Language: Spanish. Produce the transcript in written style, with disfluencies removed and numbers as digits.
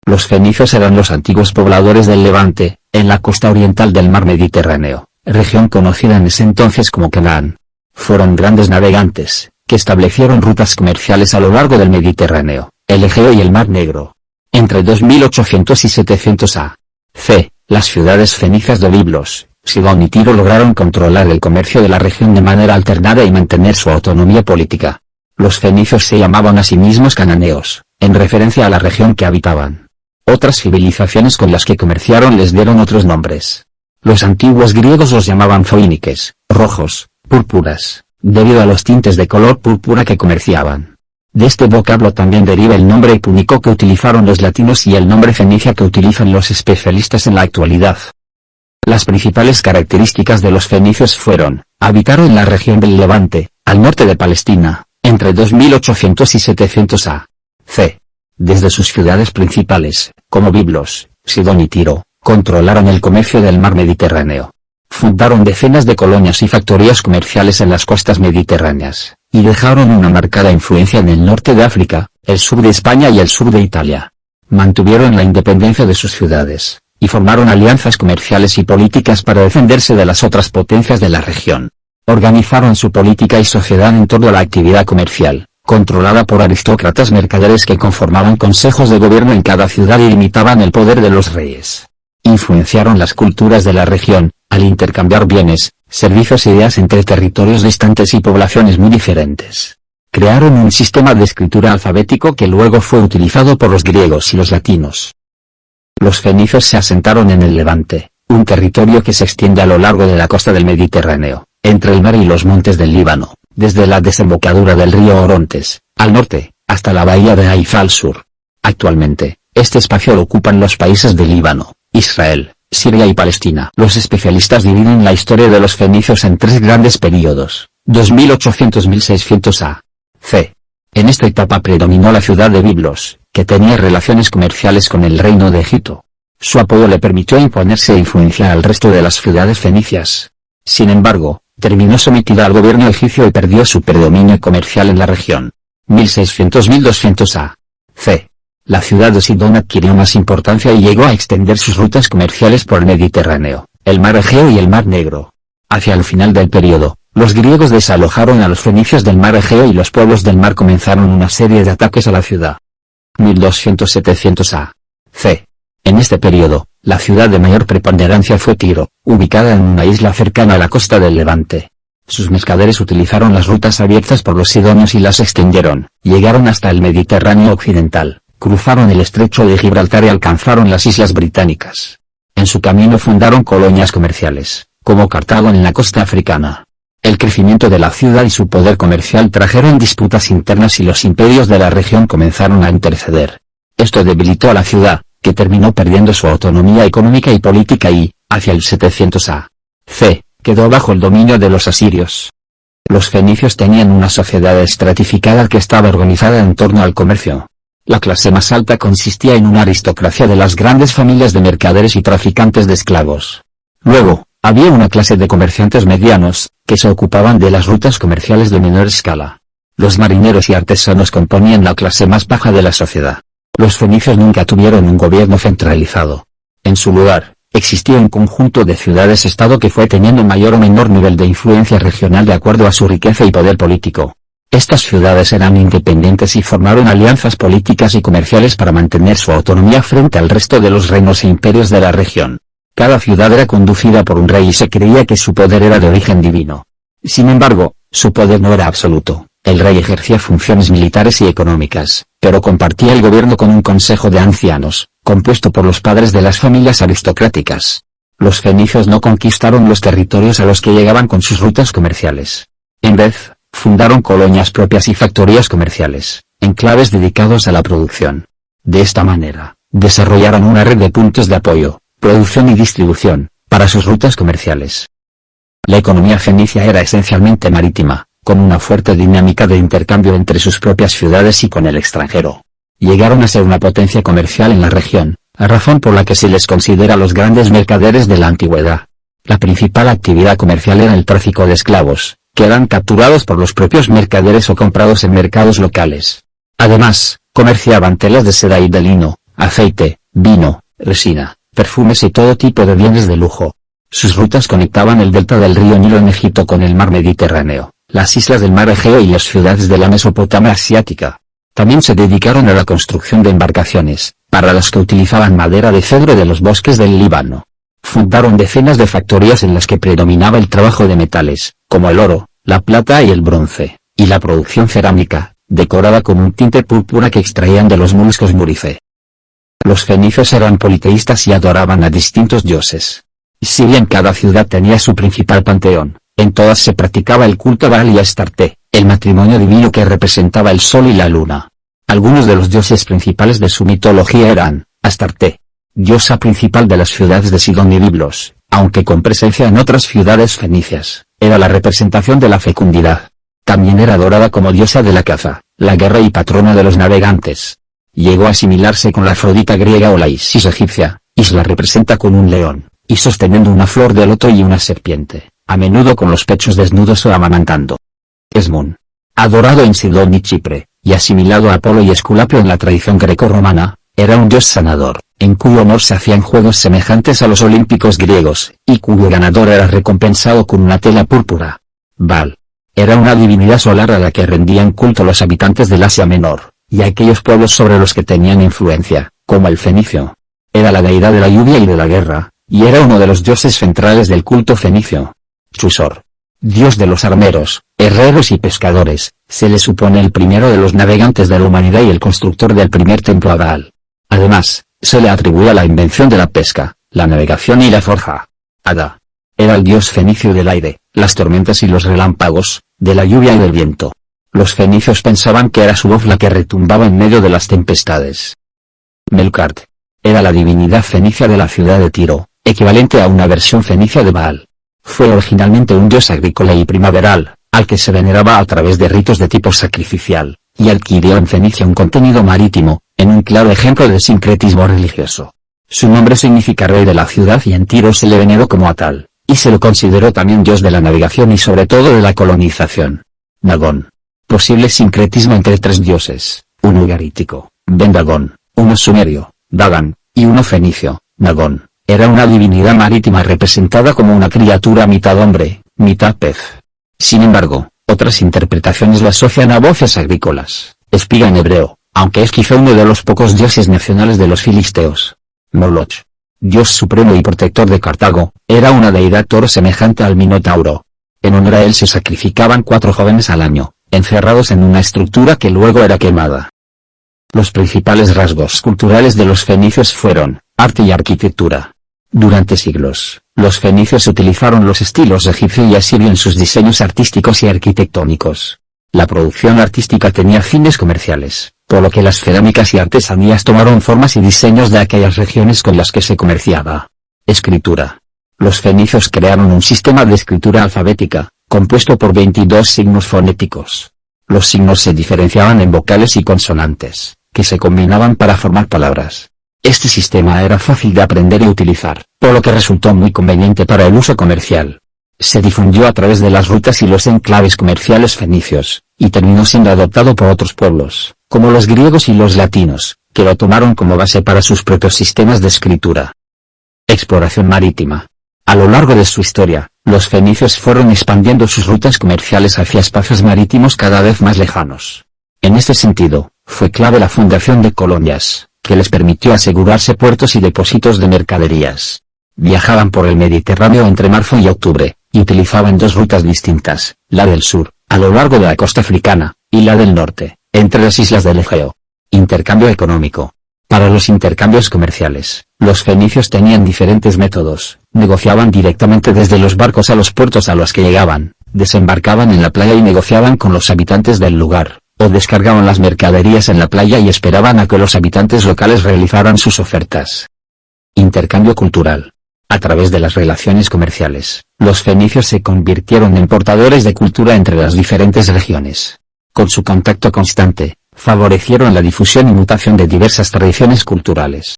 Los fenicios eran los antiguos pobladores del Levante, en la costa oriental del mar Mediterráneo, región conocida en ese entonces como Canaán. Fueron grandes navegantes, que establecieron rutas comerciales a lo largo del Mediterráneo, el Egeo y el Mar Negro. Entre 2800 y 700 a.C., las ciudades fenicias de Biblos, Sidón y Tiro lograron controlar el comercio de la región de manera alternada y mantener su autonomía política. Los fenicios se llamaban a sí mismos cananeos, en referencia a la región que habitaban. Otras civilizaciones con las que comerciaron les dieron otros nombres. Los antiguos griegos los llamaban foíniques, rojos, púrpuras, debido a los tintes de color púrpura que comerciaban. De este vocablo también deriva el nombre púnico que utilizaron los latinos y el nombre fenicia que utilizan los especialistas en la actualidad. Las principales características de los fenicios fueron: habitaron en la región del Levante, al norte de Palestina, entre 2800 y 700 a.C. Desde sus ciudades principales, como Biblos, Sidón y Tiro, controlaron el comercio del mar Mediterráneo. Fundaron decenas de colonias y factorías comerciales en las costas mediterráneas, y dejaron una marcada influencia en el norte de África, el sur de España y el sur de Italia. Mantuvieron la independencia de sus ciudades, y formaron alianzas comerciales y políticas para defenderse de las otras potencias de la región. Organizaron su política y sociedad en torno a la actividad comercial, controlada por aristócratas mercaderes que conformaban consejos de gobierno en cada ciudad y limitaban el poder de los reyes. Influenciaron las culturas de la región, al intercambiar bienes, servicios e ideas entre territorios distantes y poblaciones muy diferentes. Crearon un sistema de escritura alfabético que luego fue utilizado por los griegos y los latinos. Los fenicios se asentaron en el Levante, un territorio que se extiende a lo largo de la costa del Mediterráneo, entre el mar y los montes del Líbano, desde la desembocadura del río Orontes, al norte, hasta la bahía de Haifa al sur. Actualmente, este espacio lo ocupan los países de Líbano, Israel, Siria y Palestina. Los especialistas dividen la historia de los fenicios en tres grandes períodos: 2800-1600 a.C. En esta etapa predominó la ciudad de Biblos, que tenía relaciones comerciales con el reino de Egipto. Su apoyo le permitió imponerse e influenciar al resto de las ciudades fenicias. Sin embargo, terminó sometida al gobierno egipcio y perdió su predominio comercial en la región. 1600-1200 a.C. La ciudad de Sidón adquirió más importancia y llegó a extender sus rutas comerciales por el Mediterráneo, el mar Egeo y el mar Negro. Hacia el final del periodo, los griegos desalojaron a los fenicios del mar Egeo y los pueblos del mar comenzaron una serie de ataques a la ciudad. 1200-700 a.C. En este periodo, la ciudad de mayor preponderancia fue Tiro, ubicada en una isla cercana a la costa del Levante. Sus mercaderes utilizaron las rutas abiertas por los sidonios y las extendieron, llegaron hasta el Mediterráneo occidental, cruzaron el estrecho de Gibraltar y alcanzaron las islas británicas. En su camino fundaron colonias comerciales, como Cartago en la costa africana. El crecimiento de la ciudad y su poder comercial trajeron disputas internas y los imperios de la región comenzaron a interceder. Esto debilitó a la ciudad, que terminó perdiendo su autonomía económica y política y, hacia el 700 a.C., quedó bajo el dominio de los asirios. Los fenicios tenían una sociedad estratificada que estaba organizada en torno al comercio. La clase más alta consistía en una aristocracia de las grandes familias de mercaderes y traficantes de esclavos. Luego, había una clase de comerciantes medianos, que se ocupaban de las rutas comerciales de menor escala. Los marineros y artesanos componían la clase más baja de la sociedad. Los fenicios nunca tuvieron un gobierno centralizado. En su lugar, existía un conjunto de ciudades-estado que fue teniendo mayor o menor nivel de influencia regional de acuerdo a su riqueza y poder político. Estas ciudades eran independientes y formaron alianzas políticas y comerciales para mantener su autonomía frente al resto de los reinos e imperios de la región. Cada ciudad era conducida por un rey y se creía que su poder era de origen divino. Sin embargo, su poder no era absoluto. El rey ejercía funciones militares y económicas, pero compartía el gobierno con un consejo de ancianos, compuesto por los padres de las familias aristocráticas. Los fenicios no conquistaron los territorios a los que llegaban con sus rutas comerciales. En vez, fundaron colonias propias y factorías comerciales, enclaves dedicados a la producción. De esta manera, desarrollaron una red de puntos de apoyo, producción y distribución, para sus rutas comerciales. La economía fenicia era esencialmente marítima, con una fuerte dinámica de intercambio entre sus propias ciudades y con el extranjero. Llegaron a ser una potencia comercial en la región, a razón por la que se les considera los grandes mercaderes de la antigüedad. La principal actividad comercial era el tráfico de esclavos, que eran capturados por los propios mercaderes o comprados en mercados locales. Además, comerciaban telas de seda y de lino, aceite, vino, resina, perfumes y todo tipo de bienes de lujo. Sus rutas conectaban el delta del río Nilo en Egipto con el mar Mediterráneo, las islas del mar Egeo y las ciudades de la Mesopotamia asiática. También se dedicaron a la construcción de embarcaciones, para las que utilizaban madera de cedro de los bosques del Líbano. Fundaron decenas de factorías en las que predominaba el trabajo de metales, como el oro, la plata y el bronce, y la producción cerámica, decorada con un tinte púrpura que extraían de los moluscos murife. Los fenicios eran politeístas y adoraban a distintos dioses. Si bien cada ciudad tenía su principal panteón, en todas se practicaba el culto a Baal y a Astarte, el matrimonio divino que representaba el sol y la luna. Algunos de los dioses principales de su mitología eran, Astarte, diosa principal de las ciudades de Sidón y Biblos, aunque con presencia en otras ciudades fenicias, era la representación de la fecundidad. También era adorada como diosa de la caza, la guerra y patrona de los navegantes. Llegó a asimilarse con la Afrodita griega o la Isis egipcia. La representa con un león, y sosteniendo una flor de loto y una serpiente, a menudo con los pechos desnudos o amamantando. Esmun, adorado en Sidón y Chipre, y asimilado a Apolo y Esculapio en la tradición greco-romana, era un dios sanador, en cuyo honor se hacían juegos semejantes a los olímpicos griegos, y cuyo ganador era recompensado con una tela púrpura. Baal era una divinidad solar a la que rendían culto los habitantes del Asia Menor, y aquellos pueblos sobre los que tenían influencia, como el fenicio. Era la deidad de la lluvia y de la guerra, y era uno de los dioses centrales del culto fenicio. Chusor, dios de los armeros, herreros y pescadores, se le supone el primero de los navegantes de la humanidad y el constructor del primer templo a Baal. Además, se le atribuía la invención de la pesca, la navegación y la forja. Ada era el dios fenicio del aire, las tormentas y los relámpagos, de la lluvia y del viento. Los fenicios pensaban que era su voz la que retumbaba en medio de las tempestades. Melkart era la divinidad fenicia de la ciudad de Tiro, equivalente a una versión fenicia de Baal. Fue originalmente un dios agrícola y primaveral, al que se veneraba a través de ritos de tipo sacrificial, y adquirió en Fenicia un contenido marítimo, en un claro ejemplo de sincretismo religioso. Su nombre significa rey de la ciudad y en Tiro se le veneró como a tal, y se lo consideró también dios de la navegación y sobre todo de la colonización. Dagón. Posible sincretismo entre tres dioses, uno ugarítico, Ben-Dagón, uno sumerio, Dagan, y uno fenicio, Dagón. Era una divinidad marítima representada como una criatura mitad hombre, mitad pez. Sin embargo, otras interpretaciones lo asocian a voces agrícolas, espiga en hebreo, aunque es quizá uno de los pocos dioses nacionales de los filisteos. Moloch, dios supremo y protector de Cartago, era una deidad toro semejante al Minotauro. En honor a él se sacrificaban 4 jóvenes al año, encerrados en una estructura que luego era quemada. Los principales rasgos culturales de los fenicios fueron, arte y arquitectura. Durante siglos, los fenicios utilizaron los estilos egipcio y asirio en sus diseños artísticos y arquitectónicos. La producción artística tenía fines comerciales, por lo que las cerámicas y artesanías tomaron formas y diseños de aquellas regiones con las que se comerciaba. Escritura. Los fenicios crearon un sistema de escritura alfabética, compuesto por 22 signos fonéticos. Los signos se diferenciaban en vocales y consonantes, que se combinaban para formar palabras. Este sistema era fácil de aprender y utilizar, por lo que resultó muy conveniente para el uso comercial. Se difundió a través de las rutas y los enclaves comerciales fenicios, y terminó siendo adoptado por otros pueblos, como los griegos y los latinos, que lo tomaron como base para sus propios sistemas de escritura. Exploración marítima. A lo largo de su historia, los fenicios fueron expandiendo sus rutas comerciales hacia espacios marítimos cada vez más lejanos. En este sentido, fue clave la fundación de colonias, que les permitió asegurarse puertos y depósitos de mercaderías. Viajaban por el Mediterráneo entre marzo y octubre, y utilizaban 2 rutas distintas, la del sur, a lo largo de la costa africana, y la del norte, entre las islas del Egeo. Intercambio económico. Para los intercambios comerciales, los fenicios tenían diferentes métodos. Negociaban directamente desde los barcos a los puertos a los que llegaban, desembarcaban en la playa y negociaban con los habitantes del lugar, o descargaban las mercaderías en la playa y esperaban a que los habitantes locales realizaran sus ofertas. Intercambio cultural. A través de las relaciones comerciales, los fenicios se convirtieron en portadores de cultura entre las diferentes regiones. Con su contacto constante, favorecieron la difusión y mutación de diversas tradiciones culturales.